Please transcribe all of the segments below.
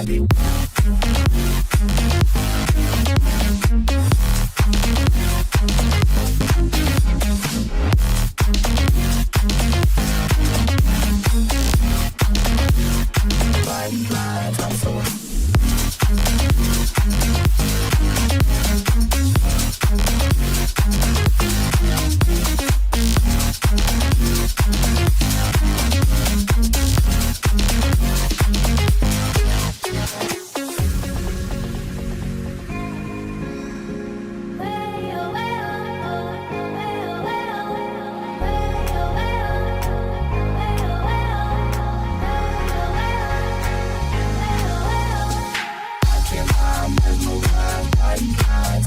hobby.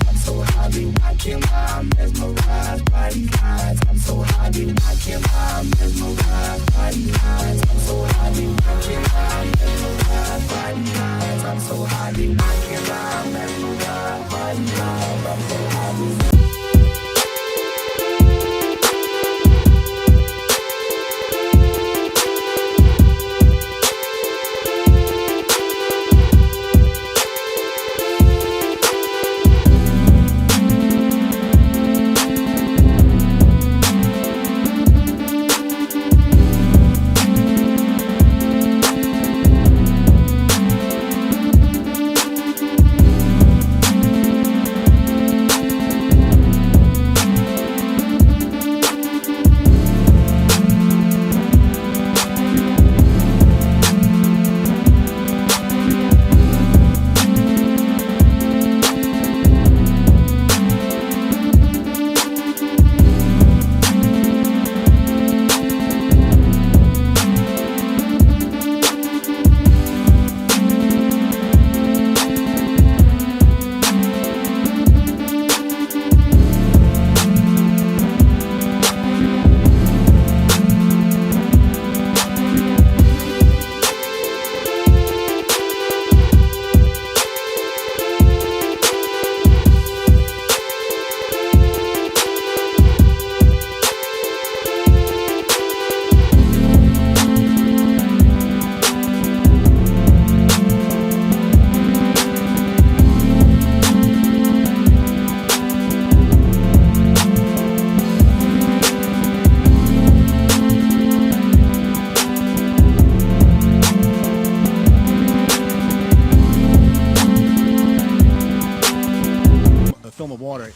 I'm so hobby, watching my mesmerized body eyes. I'm so hobby, watching my mesmerized body eyes. I'm so hobby, watching my mesmerized body eyes. I'm so hobby, watching my mesmerized body eyes. I'm so hobby. Film of water.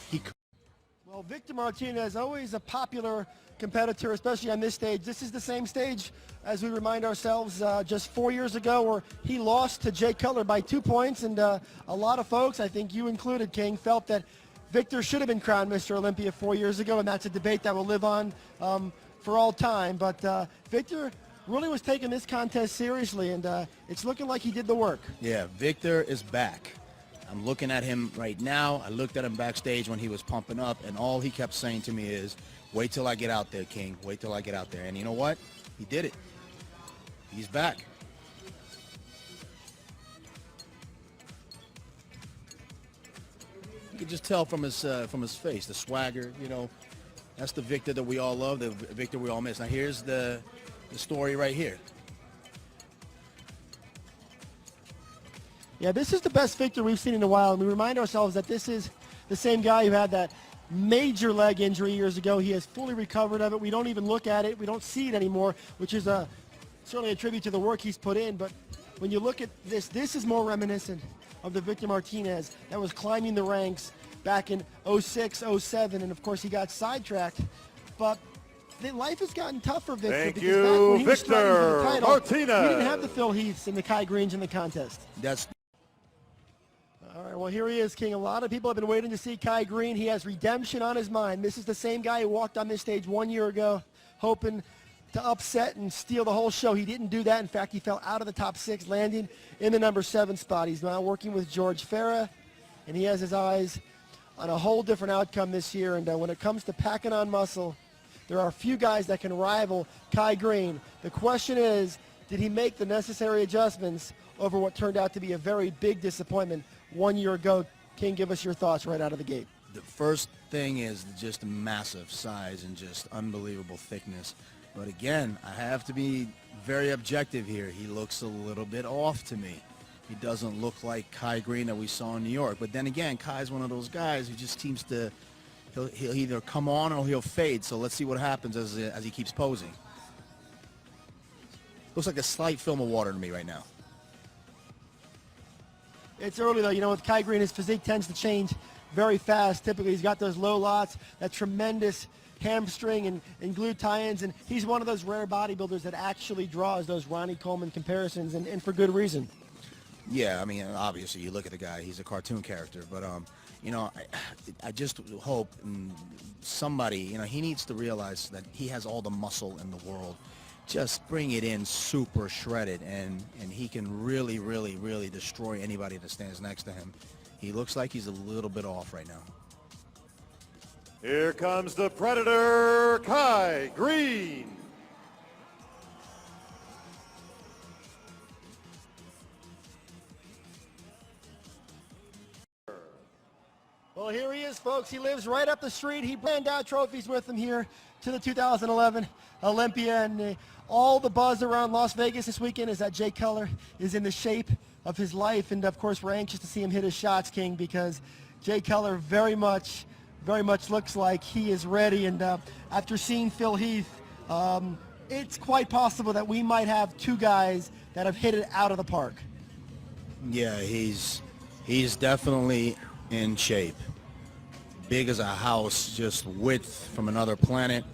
Well, Victor Martinez, always a popular competitor, especially on this stage. This is the same stage, as we remind ourselves, just 4 years ago, where he lost to Jay Cutler by 2 points. And a lot of folks, I think you included, King, felt that Victor should have been crowned Mr. Olympia 4 years ago, and that's a debate that will live on for all time. But Victor really was taking this contest seriously, and it's looking like he did the work. Yeah, Victor is back. I'm looking at him right now. I looked at him backstage when he was pumping up, and all he kept saying to me is, wait till I get out there, King. Wait till I get out there. And you know what? He did it. He's back. You could just tell from his face, the swagger, you know. That's the Victor that we all love, the Victor we all miss. Now here's the story right here. Yeah, this is the best Victor we've seen in a while, and we remind ourselves that this is the same guy who had that major leg injury years ago. He has fully recovered of it. We don't even look at it. We don't see it anymore, which is certainly a tribute to the work he's put in. But when you look at this, this is more reminiscent of the Victor Martinez that was climbing the ranks back in 06, 07, and of course he got sidetracked. But life has gotten tough for Victor. Thank because you, back when he was struggling for the title, Martinez. We didn't have the Phil Heaths and the Kai Greens in the contest. All right, well, here he is, King. A lot of people have been waiting to see Kai Green. He has redemption on his mind. This is the same guy who walked on this stage 1 year ago, hoping to upset and steal the whole show. He didn't do that. In fact, he fell out of the top 6, landing in the number 7 spot. He's now working with George Farah, and he has his eyes on a whole different outcome this year. And when it comes to packing on muscle, there are a few guys that can rival Kai Green. The question is, did he make the necessary adjustments over what turned out to be a very big disappointment 1 year ago? King, give us your thoughts right out of the gate. The first thing is just massive size and just unbelievable thickness. But again, I have to be very objective here. He looks a little bit off to me. He doesn't look like Kai Green that we saw in New York. But then again, Kai's one of those guys who just seems to, he'll either come on or he'll fade. So let's see what happens as he keeps posing. Looks like a slight film of water to me right now. It's early though. You know, with Kai Green, his physique tends to change very fast. Typically, he's got those low lots, that tremendous hamstring and glute tie-ins, and he's one of those rare bodybuilders that actually draws those Ronnie Coleman comparisons, and for good reason. Yeah, I mean, obviously, you look at the guy, he's a cartoon character, but, you know, I just hope somebody, you know, he needs to realize that he has all the muscle in the world. Just bring it in super shredded, and he can really, really, really destroy anybody that stands next to him. He looks like he's a little bit off right now. Here comes the Predator, Kai Green. Well, here he is, folks. He lives right up the street. He handed out trophies with him here to the 2011 Olympia, and all the buzz around Las Vegas this weekend is that Jay Cutler is in the shape of his life, and of course we're anxious to see him hit his shots, King, because Jay Cutler very much looks like he is ready, and after seeing Phil Heath, it's quite possible that we might have two guys that have hit it out of the park. Yeah, he's definitely in shape. Big as a house, just width from another planet.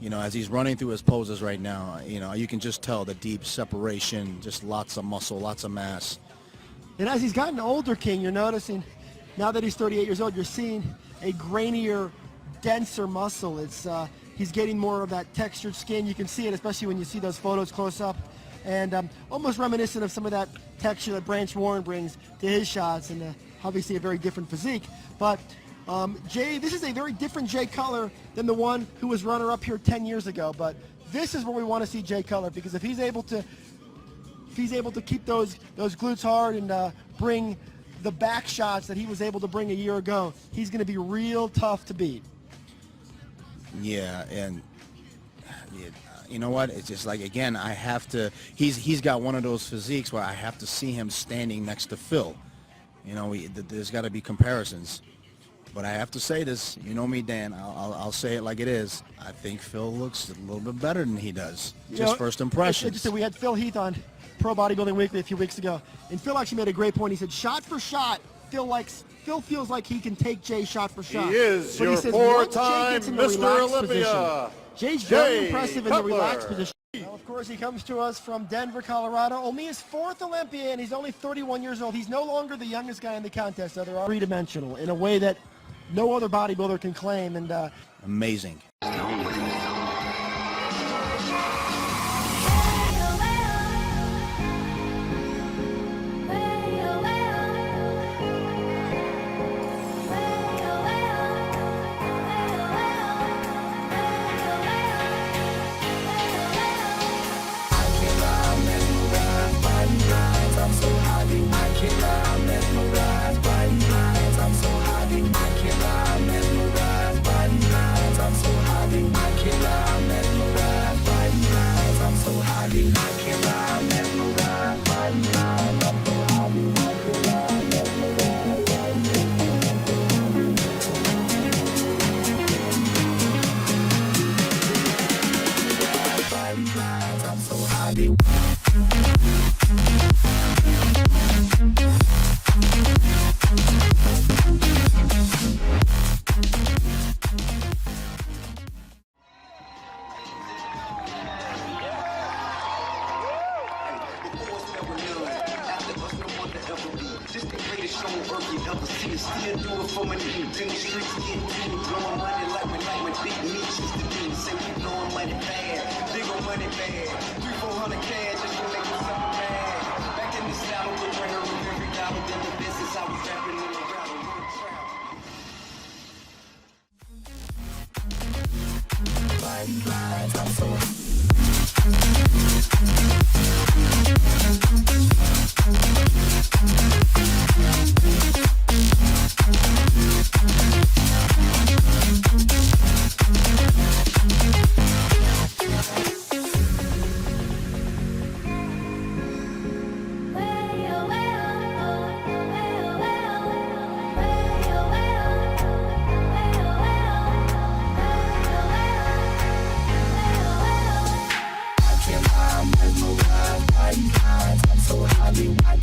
You know, as he's running through his poses right now, you know, you can just tell the deep separation, just lots of muscle, lots of mass. And as he's gotten older, King, you're noticing, now that he's 38 years old, you're seeing a grainier, denser muscle. It's he's getting more of that textured skin. You can see it, especially when you see those photos close up. And almost reminiscent of some of that texture that Branch Warren brings to his shots, and obviously a very different physique. But Jay, this is a very different Jay Cutler than the one who was runner-up here 10 years ago. But this is where we want to see Jay Cutler, because if he's able to keep those glutes hard and bring the back shots that he was able to bring a year ago, he's going to be real tough to beat. Yeah, and you know what? It's just like, again, I have to. He's got one of those physiques where I have to see him standing next to Phil. You know, there's got to be comparisons. But I have to say this. You know me, Dan. I'll say it like it is. I think Phil looks a little bit better than he does. Just first impressions. We had Phil Heath on Pro Bodybuilding Weekly a few weeks ago, and Phil actually made a great point. He said, shot for shot, Phil feels like he can take Jay shot for shot. He is but your four-time Mr. Olympia, Jay's very Jay impressive Cutler. in the relaxed position. Now, of course, he comes to us from Denver, Colorado. Only his fourth Olympia, and he's only 31 years old. He's no longer the youngest guy in the contest, so they're three-dimensional in a way that no other bodybuilder can claim. And amazing.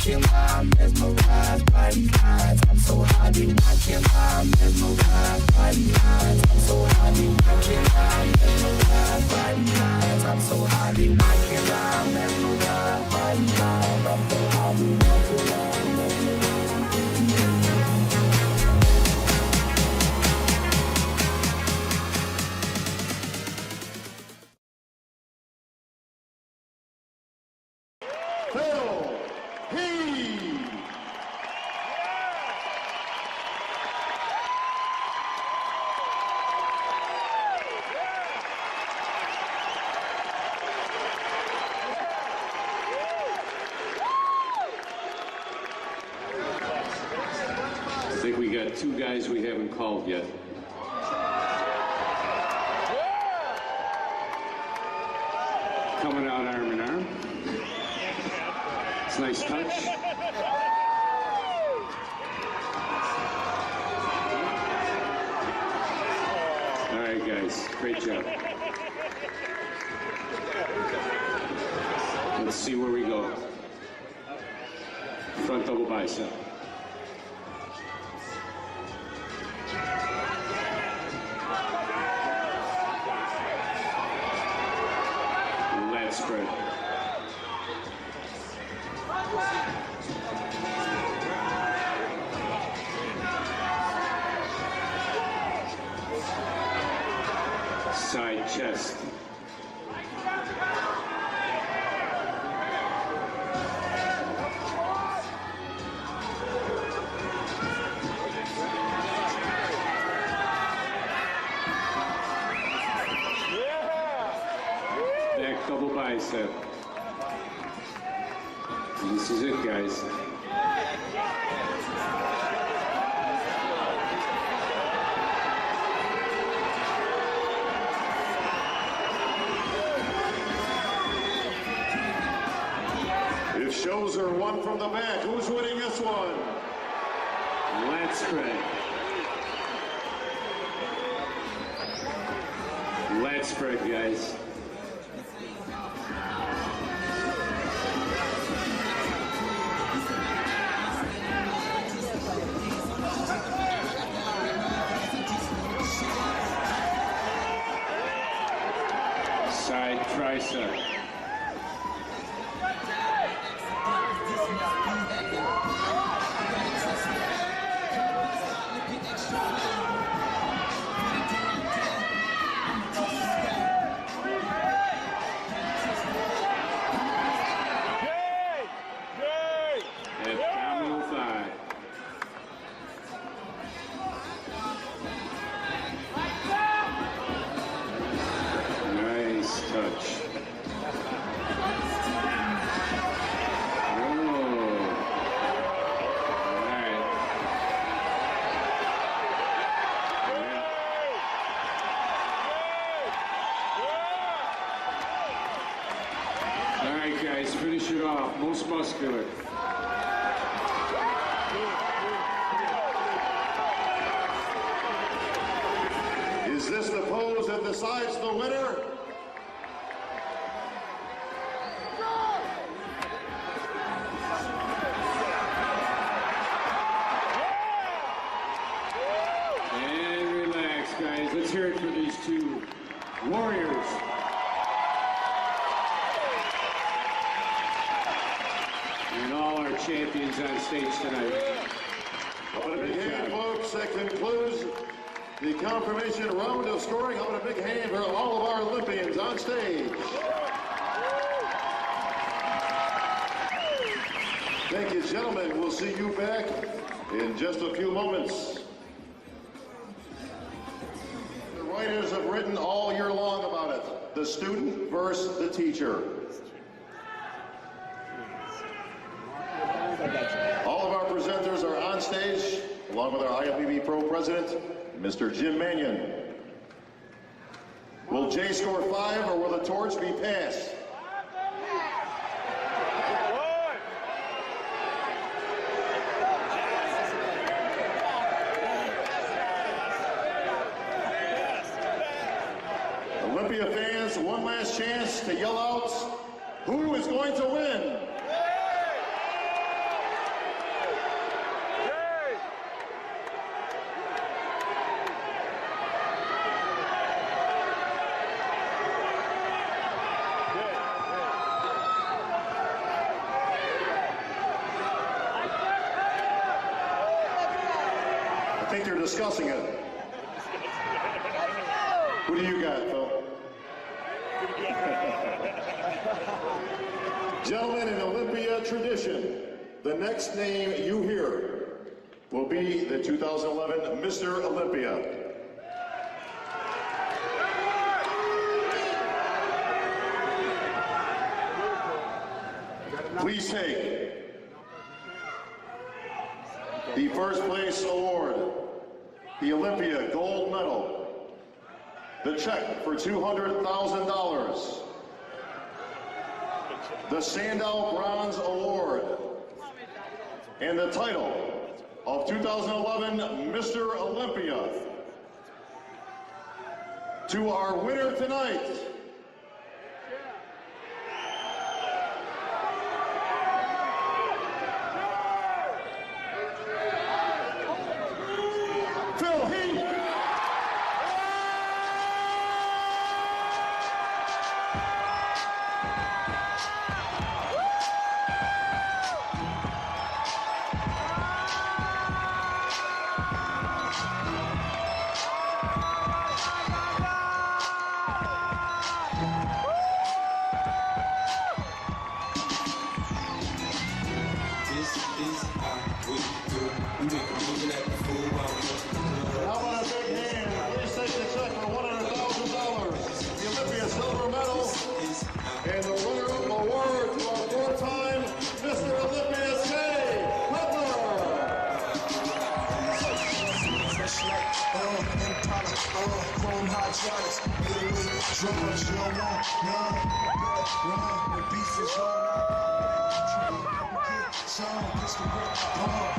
watching while I'm mesmerized by these lines. I'm so high, be watching while I'm mesmerized by these lines. I'm so high, be watching while I'm mesmerized by these lines. I'm so high, be watching while I'm mesmerized by these lines. I'm so high, be watching while I'm mesmerized. Heath. I think we got two guys we haven't called yet. Coming out arm in arm. It's a nice touch. All right, guys, great job. Let's see where we go. Front double bicep. Lat spread. Side chest. Back double bicep. And this is it, guys. If shows are one from the back, who's winning this one? Lat spread. Lat spread, guys. Side tricep. Abdominal thigh. Nice touch. Oh. All right. All right, guys, finish it off. Most muscular. Is this the pose that decides the winner? And relax, guys. Let's hear it for these two warriors. And all our champions on stage tonight. How about a big hand, folks? That concludes the confirmation round of scoring. How about a big hand for all of our Olympians on stage? Thank you, gentlemen. We'll see you back in just a few moments. The writers have written all year long about it. The student versus the teacher. All of our presenters are on stage, along with our IFBB Pro President, Mr. Jim Mannion. Will Jay score 5 or will the torch be passed? Olympia fans, one last chance to yell out who is going to win. discussing it. Who do you got, Phil? Gentlemen, in Olympia tradition, the next name you hear will be the 2011 Mr. Olympia. Please take the first place award, the Olympia gold medal, the check for $200,000, the Sandow Bronze Award, and the title of 2011 Mr. Olympia. To our winner tonight, Phil Heath. How about a big hand? Please take the check for $100,000, the Olympia silver medal, and the winner of the award to our four-time Mr. Olympia,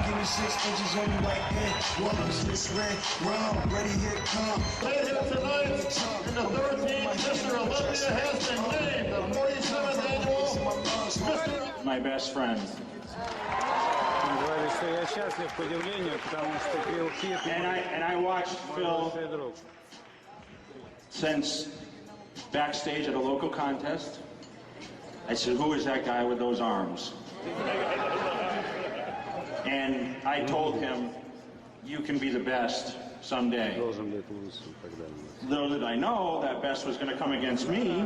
Give me 6 inches on the right hand. One this red, round, ready, here come. Here tonight, in the third team, Mr. Olympia has been named the 47th annual Mr. My best friend. And I watched Phil since backstage at a local contest. I said, who is that guy with those arms? And I told him, you can be the best someday. Little did I know that best was going to come against me.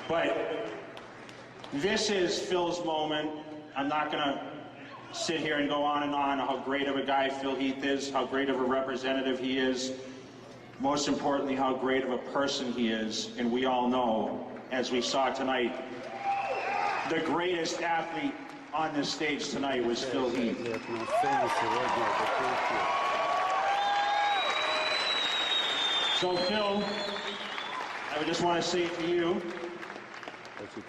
But this is Phil's moment. I'm not going to sit here and go on and on how great of a guy Phil Heath is, how great of a representative he is, most importantly, how great of a person he is. And we all know, as we saw tonight, the greatest athlete on this stage tonight was Phil Heath. So Phil, I just want to say to you,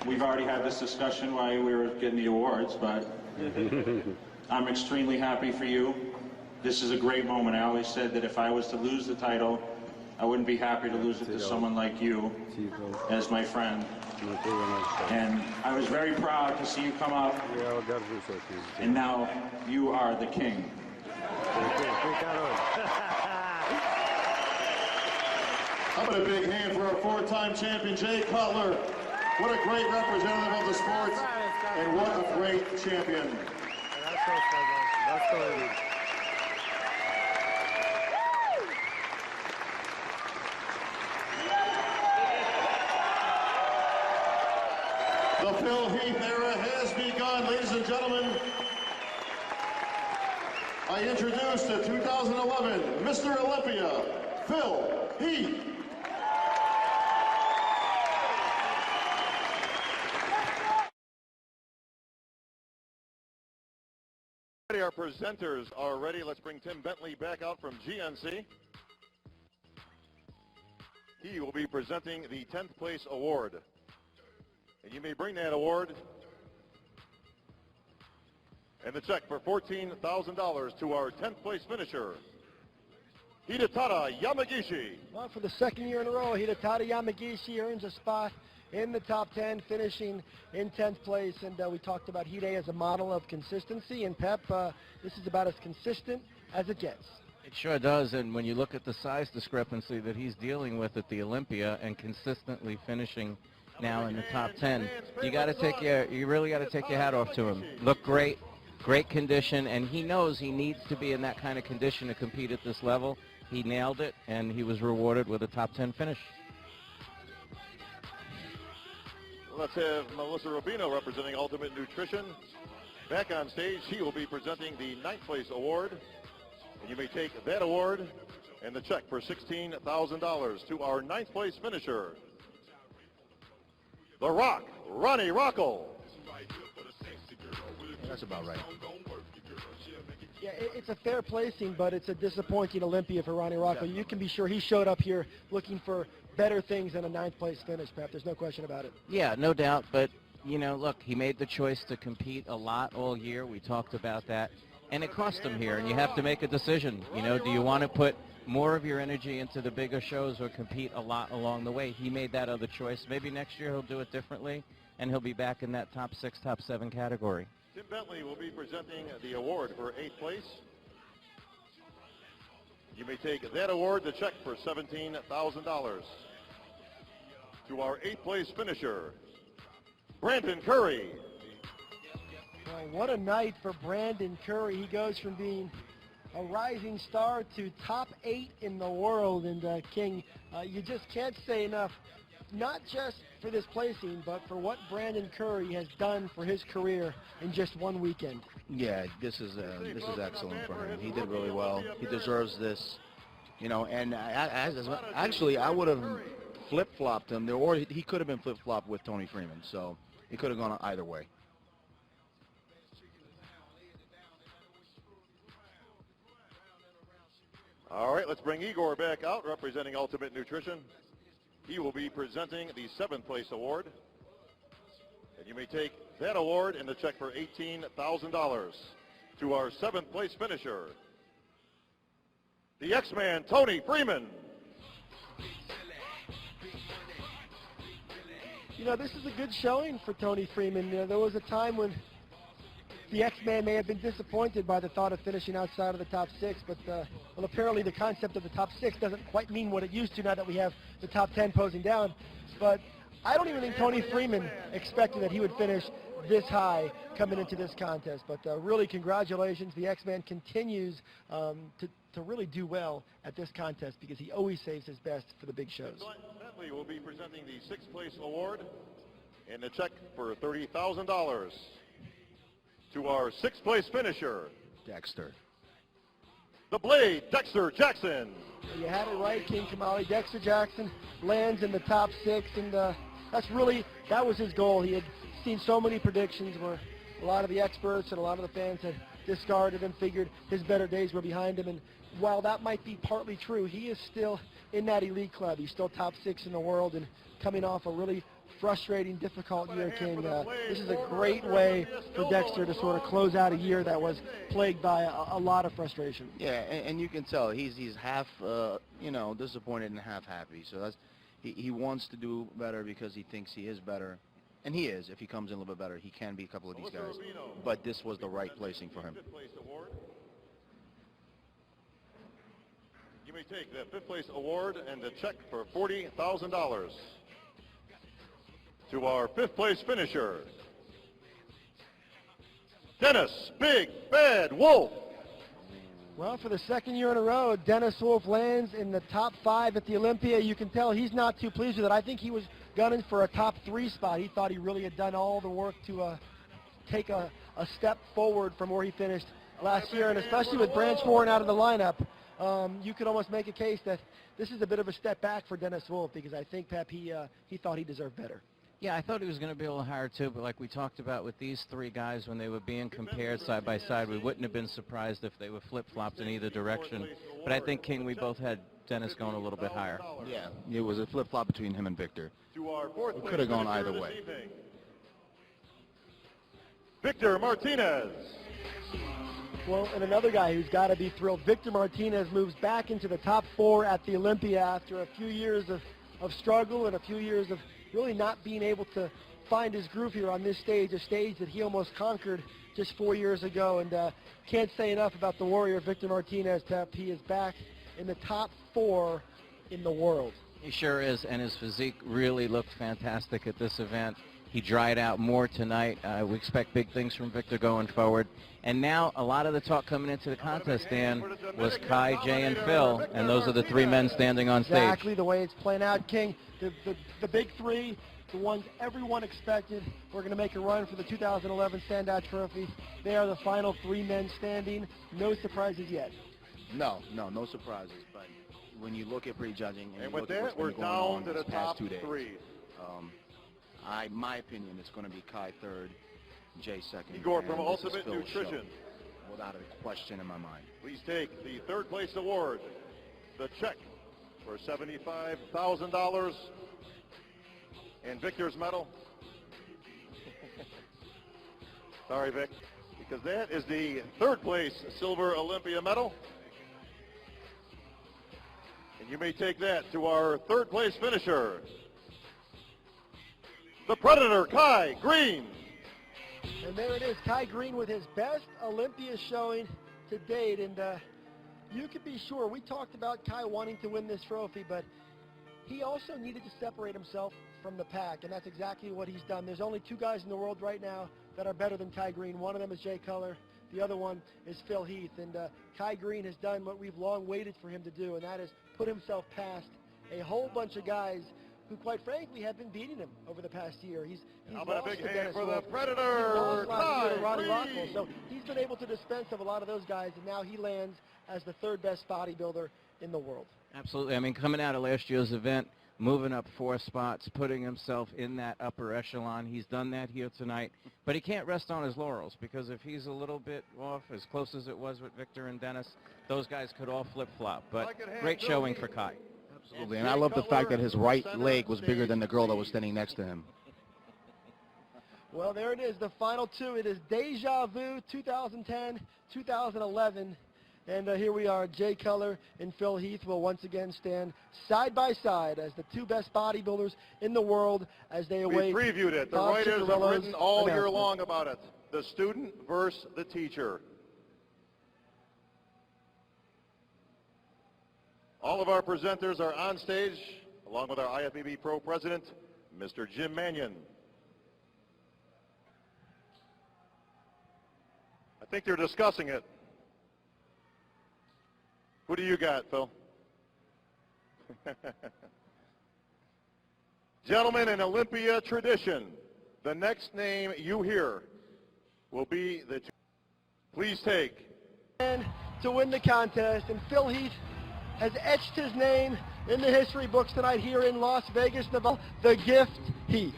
we've already had this discussion while we were getting the awards, but I'm extremely happy for you. This is a great moment. I always said that if I was to lose the title, I wouldn't be happy to lose it to someone like you as my friend. And I was very proud to see you come up, and now you are the king. How about a big hand for our four-time champion, Jay Cutler. What a great representative of the sport, and what a great champion. The Phil Heath era has begun, ladies and gentlemen. I introduce the 2011 Mr. Olympia, Phil Heath. Our presenters are ready. Let's bring Tim Bentley back out from GNC. He will be presenting the 10th place award. And you may bring that award and the check for $14,000 to our 10th place finisher, Hidetada Yamagishi. Well, for the second year in a row, Hidetada Yamagishi earns a spot in the top 10, finishing in 10th place. And we talked about Hide as a model of consistency. And Pep, this is about as consistent as it gets. It sure does, and when you look at the size discrepancy that he's dealing with at the Olympia and consistently finishing now in the top 10, you really got to take your hat off to him. Looked great, great condition, and he knows he needs to be in that kind of condition to compete at this level. He nailed it, and he was rewarded with a top 10 finish. Let's have Melissa Rubino representing Ultimate Nutrition. Back on stage, she will be presenting the 9th place award. And you may take that award and the check for $16,000 to our 9th place finisher, The Rock, Ronnie Rockel. That's about right. Yeah, it's a fair placing, but it's a disappointing Olympia for Ronnie Rockel. You can be sure he showed up here looking for better things than a 9th place finish, Pep. There's no question about it. Yeah, no doubt, but, you know, look, he made the choice to compete a lot all year. We talked about that, and it cost him here, and you have to make a decision. You know, do you want to put more of your energy into the bigger shows or compete a lot along the way? He made that other choice. Maybe next year he'll do it differently, and he'll be back in that top 6, top 7 category. Tim Bentley will be presenting the award for 8th place. You may take that award, the check for $17,000 to our 8th place finisher, Brandon Curry. Well, what a night for Brandon Curry. He goes from being a rising star to top 8 in the world. And King, you just can't say enough, not just for this placing, but for what Brandon Curry has done for his career in just one weekend. Yeah, this is excellent for him. He did really well. He deserves this, you know. And actually, I would have flip-flopped him, or he could have been flip-flopped with Tony Freeman. So it could have gone either way. All right, let's bring Igor back out representing Ultimate Nutrition. He will be presenting the 7th place award. And you may take that award and the check for $18,000 to our 7th place finisher, the X-Man, Tony Freeman. You know, this is a good showing for Tony Freeman. You know, there was a time when the X-Man may have been disappointed by the thought of finishing outside of the top 6, but well, apparently the concept of the top 6 doesn't quite mean what it used to now that we have the top 10 posing down. But I don't even think Tony Freeman expected that he would finish this high coming into this contest. But really, congratulations. The X-Man continues to really do well at this contest because he always saves his best for the big shows. Bentley will be presenting the 6th place award and the check for $30,000 to our 6th place finisher, Dexter. the Blade, Dexter Jackson. You had it right, King Kamali. Dexter Jackson lands in the top 6, and that was his goal. He had seen so many predictions where a lot of the experts and a lot of the fans had discarded and figured his better days were behind him. And while that might be partly true, he is still in that elite club. He's still top 6 in the world and coming off a really frustrating, difficult year, King. This is a great way for Dexter to sort of close out a year that was plagued by a lot of frustration. Yeah, and you can tell he's half, you know, disappointed and half happy. So that's he wants to do better because he thinks he is better, and he is. If he comes in a little bit better, he can be a couple of these guys. But this was the right placing for him. You may take the 5th place award and the check for $40,000 to our 5th place finisher, Dennis Big Bad Wolf. Well, for the 2nd year in a row, Dennis Wolf lands in the top 5 at the Olympia. You can tell he's not too pleased with it. I think he was gunning for a top 3 spot. He thought he really had done all the work to take a step forward from where he finished last year, and especially with Branch Warren out of the lineup, you could almost make a case that this is a bit of a step back for Dennis Wolf because I think, Pep, he thought he deserved better. Yeah, I thought he was going to be a little higher too, but like we talked about with these 3 guys, when they were being compared side by side, we wouldn't have been surprised if they were flip-flopped in either direction. But I think, King, we both had Dennis going a little bit higher. Yeah, it was a flip-flop between him and Victor. To our 4th It place could have gone finisher either this way. evening, Victor Martinez. Well, and another guy who's got to be thrilled, Victor Martinez moves back into the top 4 at the Olympia after a few years of struggle and a few years of really not being able to find his groove here on this stage, a stage that he almost conquered just 4 years ago. And can't say enough about the Warrior, Victor Martinez, Pep. He is back in the top 4 in the world. He sure is, and his physique really looked fantastic at this event. He dried out more tonight. We expect big things from Victor going forward. And now a lot of the talk coming into the contest, Dan, was Kai, Jay, and Phil, and those are the three men standing on stage. Exactly the way it's playing out, King. The big three, the ones everyone expected, were going to make a run for the 2011 Standout Trophy. They are the final three men standing. No surprises yet. No surprises. But when you look at prejudging, And with that, we're down to the top three. My opinion, it's going to be Kai third, Jay second. Igor from and this is Ultimate Phil's Nutrition. show, without a question in my mind. Please take the third place award, the check for $75,000, and Victor's medal. Sorry, Vic, because that is the third place silver Olympia medal. And you may take that to our third place finisher, the Predator, Kai Green. And there it is, Kai Green with his best Olympia showing to date. And you can be sure, we talked about Kai wanting to win this trophy, but he also needed to separate himself from the pack, and that's exactly what he's done. There's only two guys in the world right now that are better than Kai Green. One of them is Jay Cutler. The other one is Phil Heath. And Kai Green has done what we've long waited for him to do, and that is put himself past a whole bunch of guys who, quite frankly, have been beating him over the past year. He's How about a lost big to hand Dennis for the Wolf. Predator, He lost last year to Ronnie Kai Rockwell. Green. So he's been able to dispense of a lot of those guys, and now he lands as the third best bodybuilder in the world. Absolutely. I mean, coming out of last year's event, moving up 4 spots, putting himself in that upper echelon. He's done that here tonight. But he can't rest on his laurels, because if he's a little bit off, as close as it was with Victor and Dennis, those guys could all flip-flop. But great showing for Kai. Absolutely, and I love the fact that his right leg was bigger than the girl that was standing next to him. Well, there it is, the final two. It is Deja Vu 2010, 2011. And here we are, Jay Cutler and Phil Heath will once again stand side by side as the two best bodybuilders in the world as they await. We previewed it. The Bob writers have Ciccarello's written all year announcement. long about it. The student versus the teacher. All of our presenters are on stage, along with our IFBB Pro President, Mr. Jim Mannion. I think they're discussing it. Who do you got, Phil? Gentlemen, in Olympia tradition, the next name you hear will be the... Please take. And to win the contest, and Phil Heath has etched his name in the history books tonight here in Las Vegas, Nevada, the Gift Heath.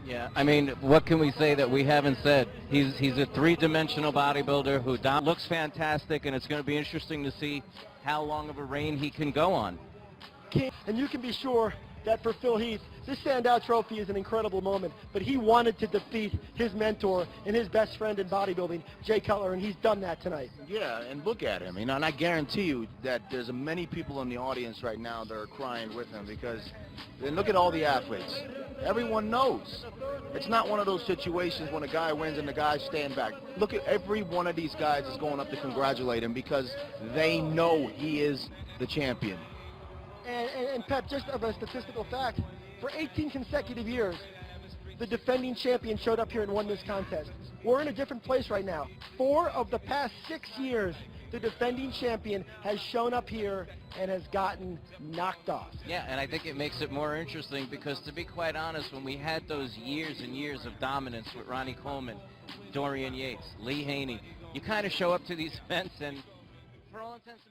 Yeah, I mean, what can we say that we haven't said? He's a three-dimensional bodybuilder who looks fantastic, and it's going to be interesting to see how long of a reign he can go on. And you can be sure that for Phil Heath, this Standout Trophy is an incredible moment, but he wanted to defeat his mentor and his best friend in bodybuilding, Jay Cutler, and he's done that tonight. Yeah, and look at him, and I guarantee you that there's many people in the audience right now that are crying with him, because then look at all the athletes. Everyone knows. It's not one of those situations when a guy wins and the guys stand back. Look at every one of these guys is going up to congratulate him because they know he is the champion. And Pep, just of a statistical fact, for 18 consecutive years, the defending champion showed up here and won this contest. We're in a different place right now. 4 of the past 6 years, the defending champion has shown up here and has gotten knocked off. Yeah, and I think it makes it more interesting because, to be quite honest, when we had those years and years of dominance with Ronnie Coleman, Dorian Yates, Lee Haney, you kind of show up to these events and, for all intents and